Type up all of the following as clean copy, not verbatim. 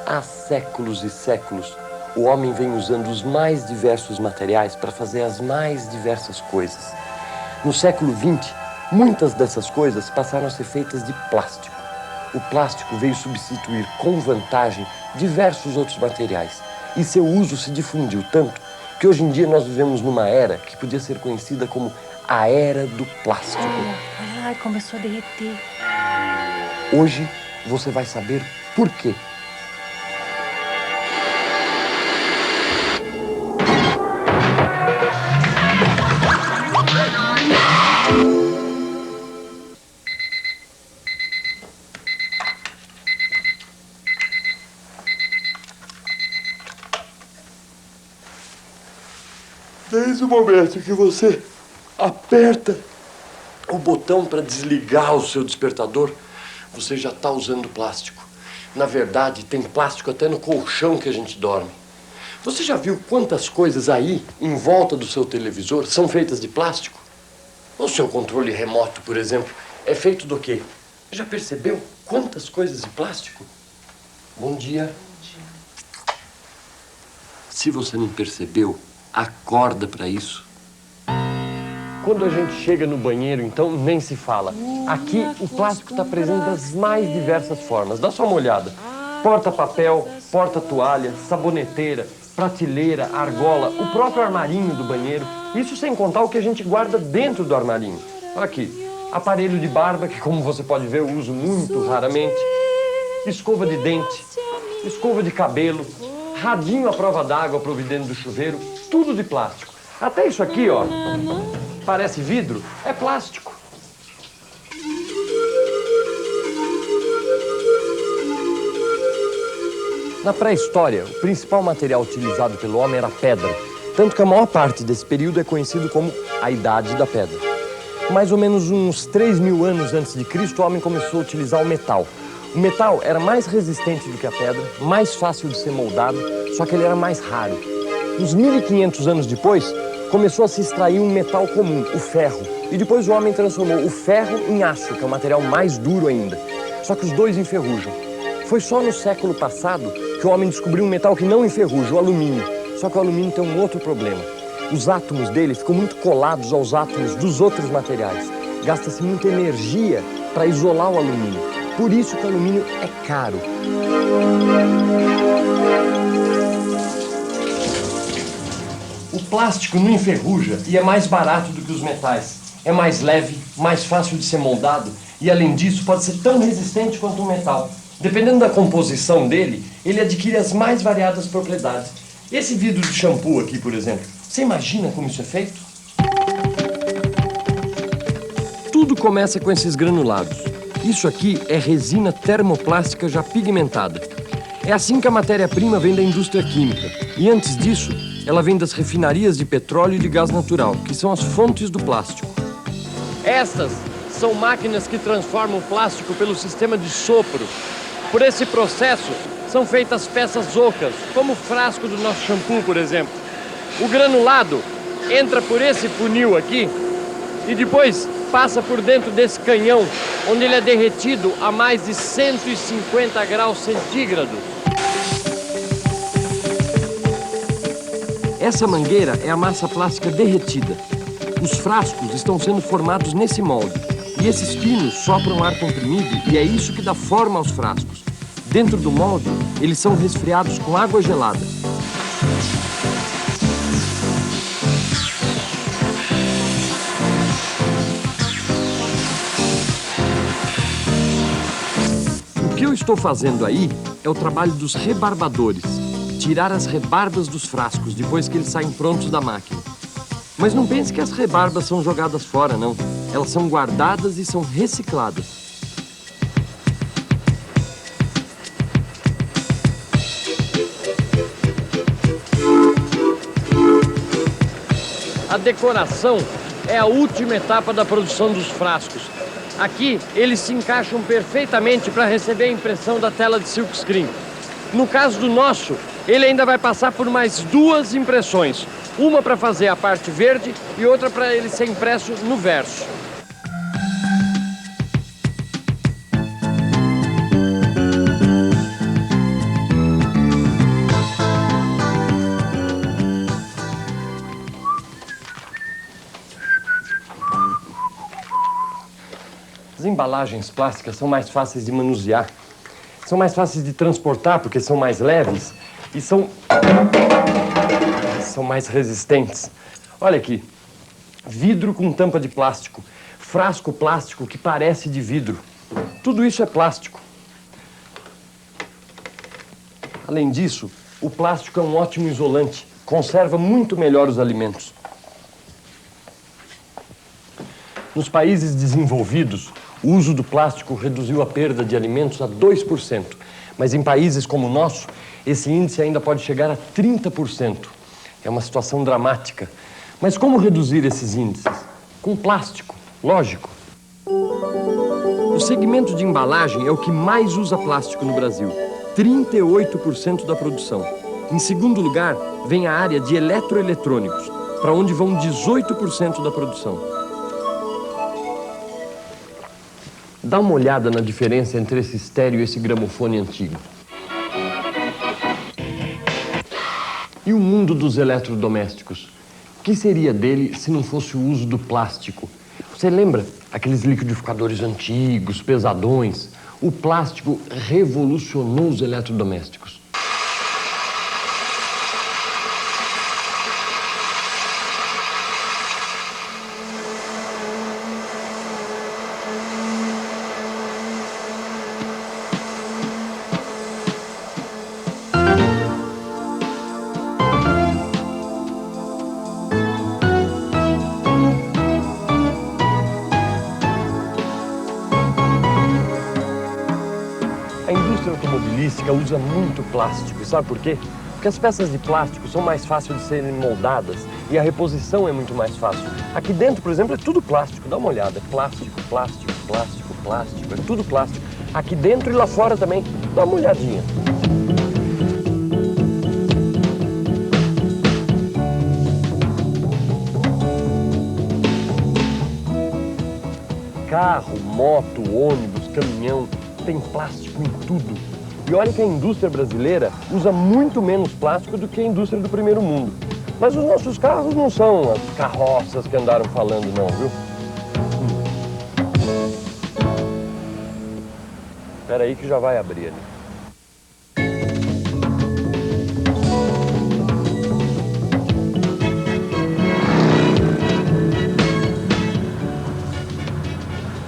Há séculos e séculos, o homem vem usando os mais diversos materiais para fazer as mais diversas coisas. No século XX, muitas dessas coisas passaram a ser feitas de plástico. O plástico veio substituir com vantagem diversos outros materiais. E seu uso se difundiu tanto que hoje em dia nós vivemos numa era que podia ser conhecida como a era do plástico. Olha lá, começou a derreter. Hoje você vai saber por quê. Desde o momento que você aperta o botão para desligar o seu despertador, você já está usando plástico. Na verdade, tem plástico até no colchão que a gente dorme. Você já viu quantas coisas aí, em volta do seu televisor, são feitas de plástico? O seu controle remoto, por exemplo, é feito do quê? Já percebeu quantas coisas de plástico? Bom dia. Bom dia. Se você não percebeu, acorda para isso. Quando a gente chega no banheiro, então, nem se fala. Aqui, o plástico está presente das mais diversas formas. Dá só uma olhada. Porta-papel, porta-toalha, saboneteira, prateleira, argola, o próprio armarinho do banheiro. Isso sem contar o que a gente guarda dentro do armarinho. Aqui, aparelho de barba, que como você pode ver, eu uso muito raramente. Escova de dente, escova de cabelo, radinho à prova d'água para ouvir dentro do chuveiro, tudo de plástico. Até isso aqui, ó, parece vidro, é plástico. Na pré-história, o principal material utilizado pelo homem era a pedra, tanto que a maior parte desse período é conhecido como a Idade da Pedra. Mais ou menos uns 3.000 anos antes de Cristo, o homem começou a utilizar o metal. O metal era mais resistente do que a pedra, mais fácil de ser moldado, só que ele era mais raro. Uns 1.500 anos depois, começou a se extrair um metal comum, o ferro. E depois o homem transformou o ferro em aço, que é o material mais duro ainda. Só que os dois enferrujam. Foi só no século passado que o homem descobriu um metal que não enferruja, o alumínio. Só que o alumínio tem um outro problema. Os átomos dele ficam muito colados aos átomos dos outros materiais. Gasta-se muita energia para isolar o alumínio. Por isso que o alumínio é caro. O plástico não enferruja e é mais barato do que os metais. É mais leve, mais fácil de ser moldado e, além disso, pode ser tão resistente quanto o metal. Dependendo da composição dele, ele adquire as mais variadas propriedades. Esse vidro de shampoo aqui, por exemplo, você imagina como isso é feito? Tudo começa com esses granulados. Isso aqui é resina termoplástica já pigmentada. É assim que a matéria-prima vem da indústria química. E antes disso, ela vem das refinarias de petróleo e de gás natural, que são as fontes do plástico. Essas são máquinas que transformam o plástico pelo sistema de sopro. Por esse processo, são feitas peças ocas, como o frasco do nosso shampoo, por exemplo. O granulado entra por esse funil aqui e depois passa por dentro desse canhão, onde ele é derretido a mais de 150 graus centígrados. Essa mangueira é a massa plástica derretida. Os frascos estão sendo formados nesse molde. E esses pinos sopram ar comprimido e é isso que dá forma aos frascos. Dentro do molde, eles são resfriados com água gelada. O que eu estou fazendo aí é o trabalho dos rebarbadores. Tirar as rebarbas dos frascos depois que eles saem prontos da máquina. Mas não pense que as rebarbas são jogadas fora, não. Elas são guardadas e são recicladas. A decoração é a última etapa da produção dos frascos. Aqui, eles se encaixam perfeitamente para receber a impressão da tela de silkscreen. No caso do nosso, ele ainda vai passar por mais 2 impressões. Uma para fazer a parte verde e outra para ele ser impresso no verso. As embalagens plásticas são mais fáceis de manusear. São mais fáceis de transportar porque são mais leves e são mais resistentes. Olha aqui, vidro com tampa de plástico, frasco plástico que parece de vidro. Tudo isso é plástico. Além disso, o plástico é um ótimo isolante, conserva muito melhor os alimentos. Nos países desenvolvidos, o uso do plástico reduziu a perda de alimentos a 2%. Mas em países como o nosso, esse índice ainda pode chegar a 30%. É uma situação dramática. Mas como reduzir esses índices? Com plástico, lógico. O segmento de embalagem é o que mais usa plástico no Brasil. 38% da produção. Em segundo lugar, vem a área de eletroeletrônicos, para onde vão 18% da produção. Dá uma olhada na diferença entre esse estéreo e esse gramofone antigo. E o mundo dos eletrodomésticos? O que seria dele se não fosse o uso do plástico? Você lembra aqueles liquidificadores antigos, pesadões? O plástico revolucionou os eletrodomésticos. A indústria automobilística usa muito plástico, sabe por quê? Porque as peças de plástico são mais fáceis de serem moldadas e a reposição é muito mais fácil. Aqui dentro, por exemplo, é tudo plástico, dá uma olhada, plástico, plástico, plástico, plástico, é tudo plástico. Aqui dentro e lá fora também, dá uma olhadinha. Carro, moto, ônibus, caminhão, tem plástico em tudo. E olha que a indústria brasileira usa muito menos plástico do que a indústria do primeiro mundo. Mas os nossos carros não são as carroças que andaram falando não, viu? Espera aí que já vai abrir ali.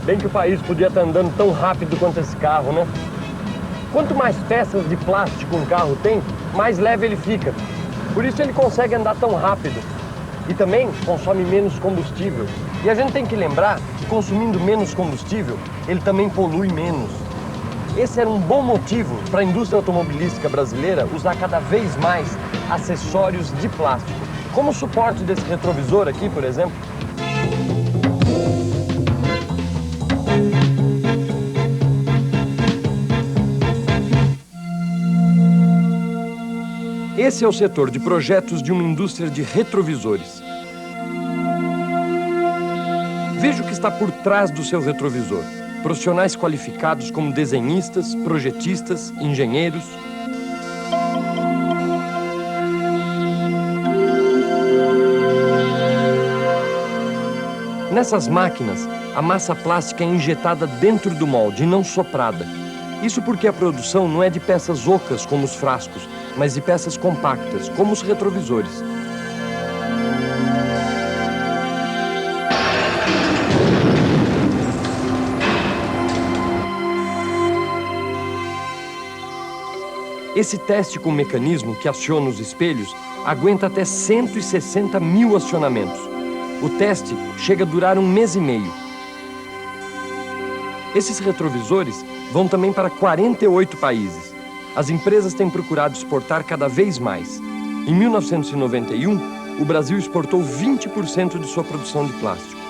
Bem que o país podia estar andando tão rápido quanto esse carro, né? Quanto mais peças de plástico um carro tem, mais leve ele fica. Por isso ele consegue andar tão rápido. E também consome menos combustível. E a gente tem que lembrar que consumindo menos combustível, ele também polui menos. Esse era um bom motivo para a indústria automobilística brasileira usar cada vez mais acessórios de plástico. Como o suporte desse retrovisor aqui, por exemplo. Esse é o setor de projetos de uma indústria de retrovisores. Veja o que está por trás do seu retrovisor. Profissionais qualificados como desenhistas, projetistas, engenheiros. Nessas máquinas, a massa plástica é injetada dentro do molde e não soprada. Isso porque a produção não é de peças ocas como os frascos, mas de peças compactas, como os retrovisores. Esse teste com mecanismo que aciona os espelhos aguenta até 160 mil acionamentos. O teste chega a durar 1 mês e meio. Esses retrovisores vão também para 48 países. As empresas têm procurado exportar cada vez mais. Em 1991, o Brasil exportou 20% de sua produção de plástico.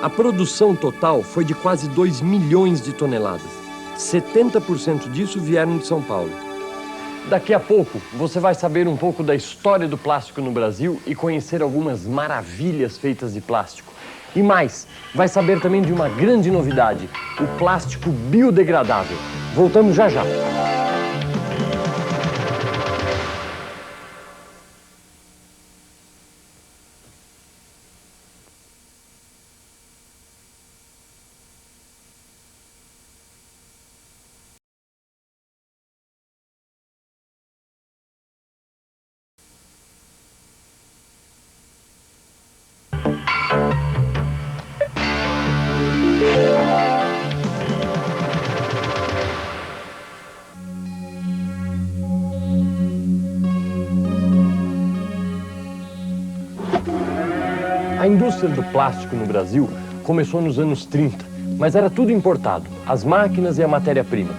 A produção total foi de quase 2 milhões de toneladas. 70% disso vieram de São Paulo. Daqui a pouco, você vai saber um pouco da história do plástico no Brasil e conhecer algumas maravilhas feitas de plástico. E mais, vai saber também de uma grande novidade, o plástico biodegradável. Voltamos já já. A indústria do plástico no Brasil começou nos anos 30, mas era tudo importado, as máquinas e a matéria-prima.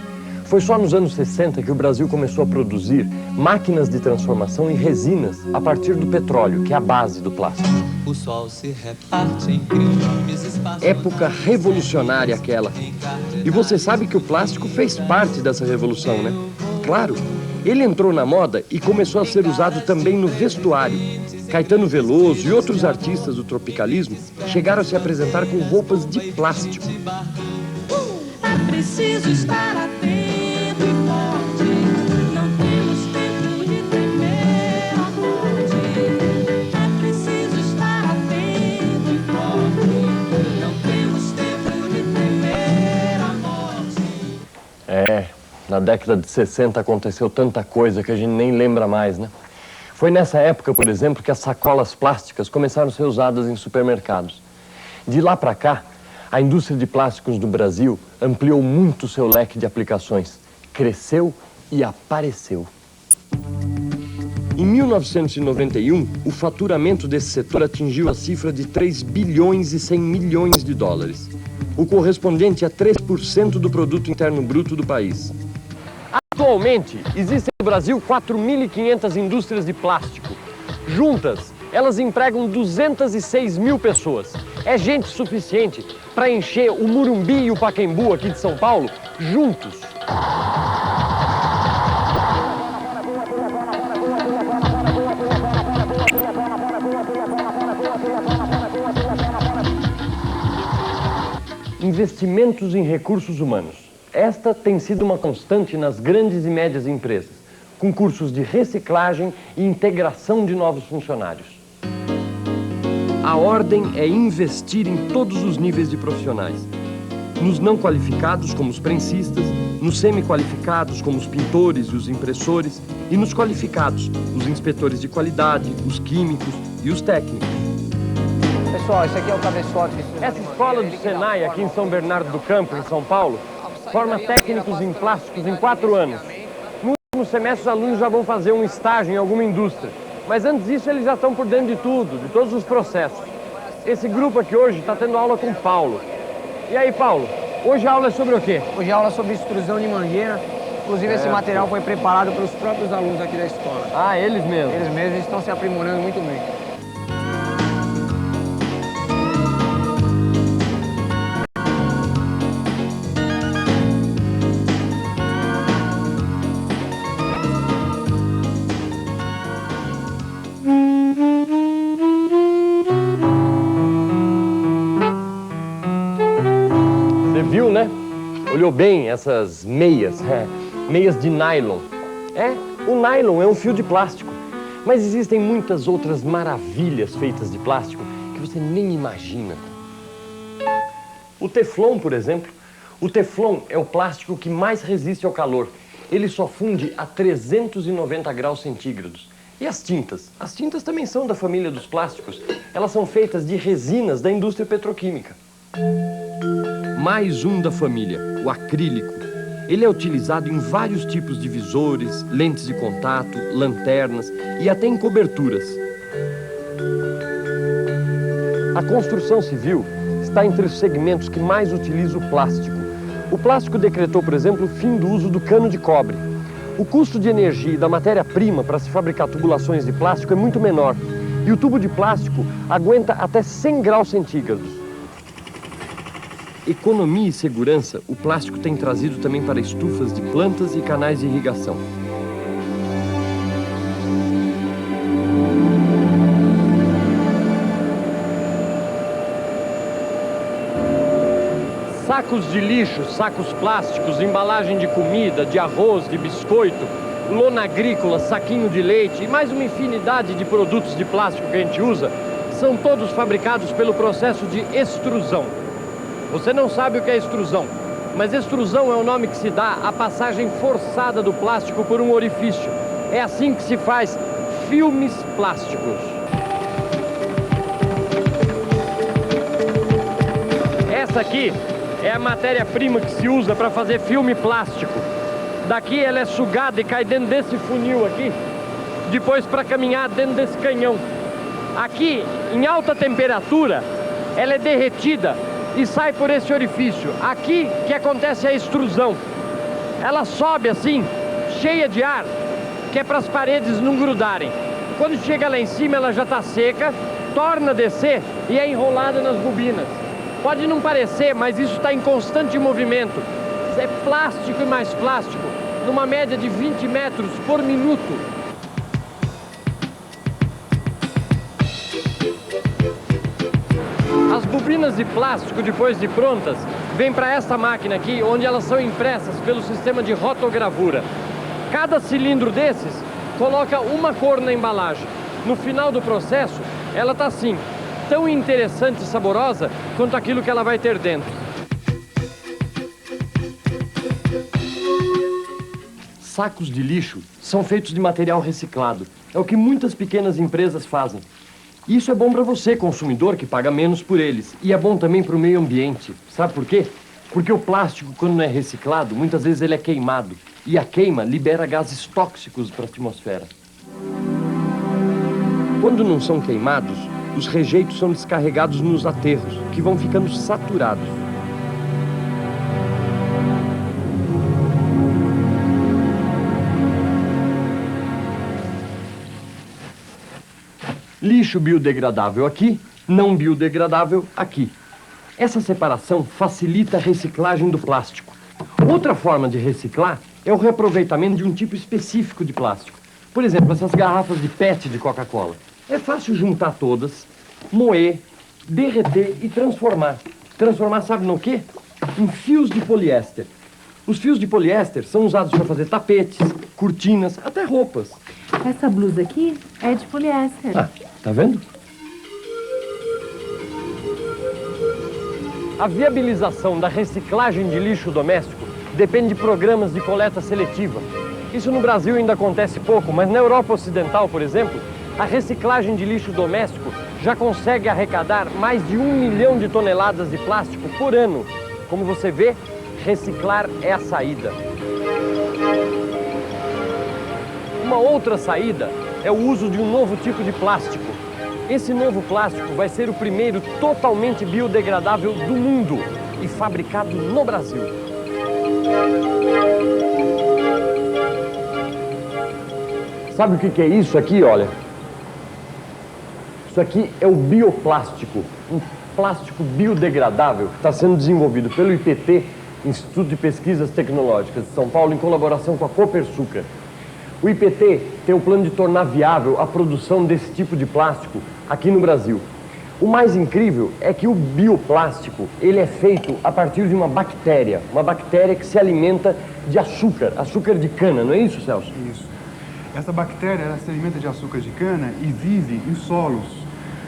Foi só nos anos 60 que o Brasil começou a produzir máquinas de transformação e resinas a partir do petróleo, que é a base do plástico. O sol se reparte em crimes, Época revolucionária aquela. E você sabe que o plástico fez parte dessa revolução, né? Claro, ele entrou na moda e começou a ser usado também no vestuário. Caetano Veloso e outros artistas do tropicalismo chegaram a se apresentar com roupas de plástico. É preciso estar atento e forte. Não temos tempo de temer a morte. É preciso estar atento e forte. Não temos tempo de temer a morte. Na década de 60 aconteceu tanta coisa que a gente nem lembra mais, né? Foi nessa época, por exemplo, que as sacolas plásticas começaram a ser usadas em supermercados. De lá para cá, a indústria de plásticos do Brasil ampliou muito seu leque de aplicações. Cresceu e apareceu. Em 1991, o faturamento desse setor atingiu a cifra de 3 bilhões e 100 milhões de dólares, o correspondente a 3% do produto interno bruto do país. Atualmente, existem no Brasil 4.500 indústrias de plástico. Juntas, elas empregam 206 mil pessoas. É gente suficiente para encher o Murumbi e o Pacaembu aqui de São Paulo juntos. Investimentos em recursos humanos. Esta tem sido uma constante nas grandes e médias empresas, com cursos de reciclagem e integração de novos funcionários. A ordem é investir em todos os níveis de profissionais. Nos não qualificados, como os prensistas, nos semi-qualificados, como os pintores e os impressores, e nos qualificados, os inspetores de qualidade, os químicos e os técnicos. Pessoal, esse aqui é o cabeçote. Essa escola do Senai, aqui em São Bernardo do Campo, em São Paulo, forma técnicos em plásticos em 4 anos. No último semestre, os alunos já vão fazer um estágio em alguma indústria. Mas antes disso, eles já estão por dentro de tudo, de todos os processos. Esse grupo aqui hoje está tendo aula com o Paulo. E aí, Paulo, hoje a aula é sobre o quê? Hoje a aula é sobre extrusão de mangueira. Inclusive, esse material foi preparado pelos próprios alunos aqui da escola. Ah, eles mesmos? Eles mesmos estão se aprimorando muito bem. Viu, né? Olhou bem essas meias, meias de nylon. O nylon é um fio de plástico, mas existem muitas outras maravilhas feitas de plástico que você nem imagina. O teflon, por exemplo. O teflon é o plástico que mais resiste ao calor. Ele só funde a 390 graus centígrados. E as tintas? As tintas também são da família dos plásticos. Elas são feitas de resinas da indústria petroquímica. Mais um da família, o acrílico. Ele é utilizado em vários tipos de visores, lentes de contato, lanternas e até em coberturas. A construção civil está entre os segmentos que mais utilizam o plástico. O plástico decretou, por exemplo, o fim do uso do cano de cobre. O custo de energia e da matéria-prima para se fabricar tubulações de plástico é muito menor. E o tubo de plástico aguenta até 100 graus centígrados. Economia e segurança, o plástico tem trazido também para estufas de plantas e canais de irrigação. Sacos de lixo, sacos plásticos, embalagem de comida, de arroz, de biscoito, lona agrícola, saquinho de leite e mais uma infinidade de produtos de plástico que a gente usa, são todos fabricados pelo processo de extrusão. Você não sabe o que é extrusão, mas extrusão é o nome que se dá à passagem forçada do plástico por um orifício. É assim que se faz filmes plásticos. Essa aqui é a matéria-prima que se usa para fazer filme plástico. Daqui ela é sugada e cai dentro desse funil aqui, depois para caminhar dentro desse canhão. Aqui, em alta temperatura, ela é derretida e sai por esse orifício. Aqui que acontece a extrusão. Ela sobe assim, cheia de ar, que é para as paredes não grudarem. Quando chega lá em cima, ela já está seca, torna a descer e é enrolada nas bobinas. Pode não parecer, mas isso está em constante movimento. É plástico e mais plástico, numa média de 20 metros por minuto. As bobinas de plástico, depois de prontas, vêm para esta máquina aqui, onde elas são impressas pelo sistema de rotogravura. Cada cilindro desses coloca uma cor na embalagem. No final do processo, ela está assim, tão interessante e saborosa quanto aquilo que ela vai ter dentro. Sacos de lixo são feitos de material reciclado. É o que muitas pequenas empresas fazem. Isso é bom para você, consumidor, que paga menos por eles. E é bom também para o meio ambiente. Sabe por quê? Porque o plástico, quando não é reciclado, muitas vezes ele é queimado. E a queima libera gases tóxicos para a atmosfera. Quando não são queimados, os rejeitos são descarregados nos aterros, que vão ficando saturados. Lixo biodegradável aqui, não biodegradável aqui. Essa separação facilita a reciclagem do plástico. Outra forma de reciclar é o reaproveitamento de um tipo específico de plástico. Por exemplo, essas garrafas de PET de Coca-Cola. É fácil juntar todas, moer, derreter e transformar. Transformar sabe no quê? Em fios de poliéster. Os fios de poliéster são usados para fazer tapetes, cortinas, até roupas. Essa blusa aqui é de poliéster. Ah, tá vendo? A viabilização da reciclagem de lixo doméstico depende de programas de coleta seletiva. Isso no Brasil ainda acontece pouco, mas na Europa Ocidental, por exemplo, a reciclagem de lixo doméstico já consegue arrecadar mais de 1 milhão de toneladas de plástico por ano. Como você vê, reciclar é a saída. Uma outra saída é o uso de um novo tipo de plástico. Esse novo plástico vai ser o primeiro totalmente biodegradável do mundo e fabricado no Brasil. Sabe o que é isso aqui, olha? Isso aqui é o bioplástico, um plástico biodegradável que está sendo desenvolvido pelo IPT, Instituto de Pesquisas Tecnológicas de São Paulo, em colaboração com a Copersucar. O IPT tem o plano de tornar viável a produção desse tipo de plástico aqui no Brasil. O mais incrível é que o bioplástico, ele é feito a partir de uma bactéria que se alimenta de açúcar, açúcar de cana, não é isso, Celso? Isso. Essa bactéria, ela se alimenta de açúcar de cana e vive em solos.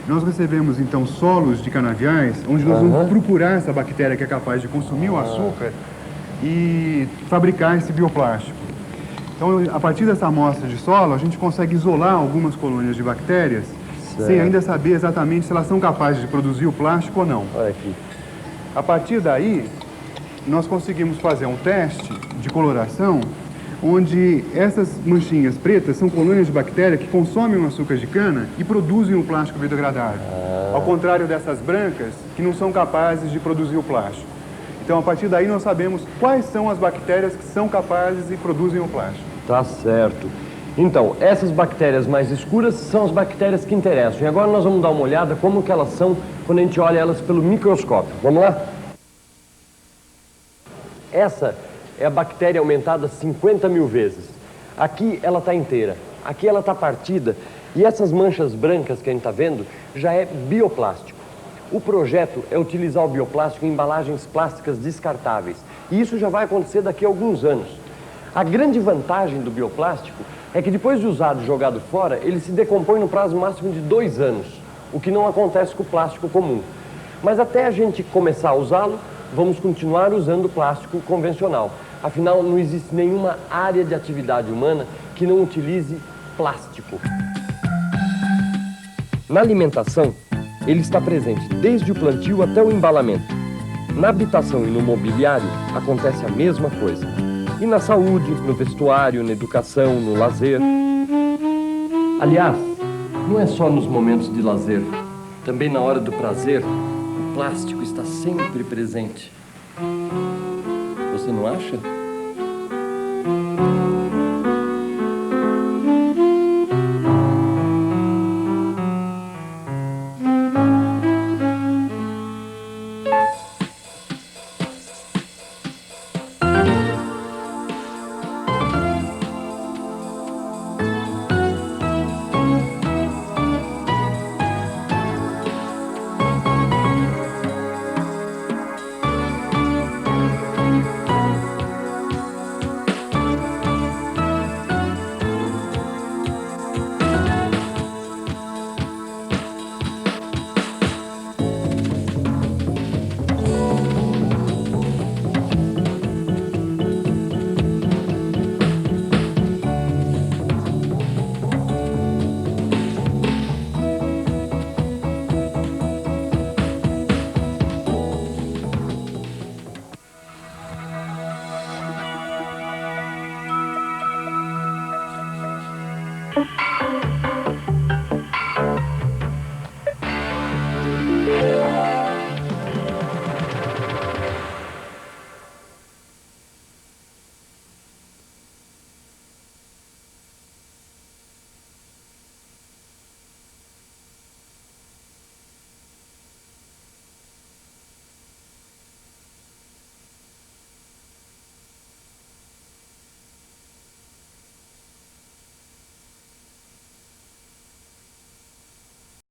Nós recebemos, então, solos de canaviais, onde nós vamos procurar essa bactéria que é capaz de consumir o açúcar e fabricar esse bioplástico. Então, a partir dessa amostra de solo, a gente consegue isolar algumas colônias de bactérias, sem ainda saber exatamente se elas são capazes de produzir o plástico ou não. Olha aqui. A partir daí, nós conseguimos fazer um teste de coloração, onde essas manchinhas pretas são colônias de bactéria que consomem o açúcar de cana e produzem o plástico biodegradável. Ao contrário dessas brancas, que não são capazes de produzir o plástico. Então, a partir daí, nós sabemos quais são as bactérias que são capazes e produzem o plástico. Tá certo. Então, essas bactérias mais escuras são as bactérias que interessam. E agora nós vamos dar uma olhada como que elas são quando a gente olha elas pelo microscópio. Vamos lá? Essa é a bactéria aumentada 50 mil vezes. Aqui ela está inteira, aqui ela está partida. E essas manchas brancas que a gente está vendo já é bioplástico. O projeto é utilizar o bioplástico em embalagens plásticas descartáveis. E isso já vai acontecer daqui a alguns anos. A grande vantagem do bioplástico é que depois de usado e jogado fora, ele se decompõe no prazo máximo de 2 anos, o que não acontece com o plástico comum. Mas até a gente começar a usá-lo, vamos continuar usando o plástico convencional. Afinal, não existe nenhuma área de atividade humana que não utilize plástico. Na alimentação, ele está presente desde o plantio até o embalamento. Na habitação e no mobiliário, acontece a mesma coisa. E na saúde, no vestuário, na educação, no lazer. Aliás, não é só nos momentos de lazer. Também na hora do prazer, o plástico está sempre presente. Você não acha?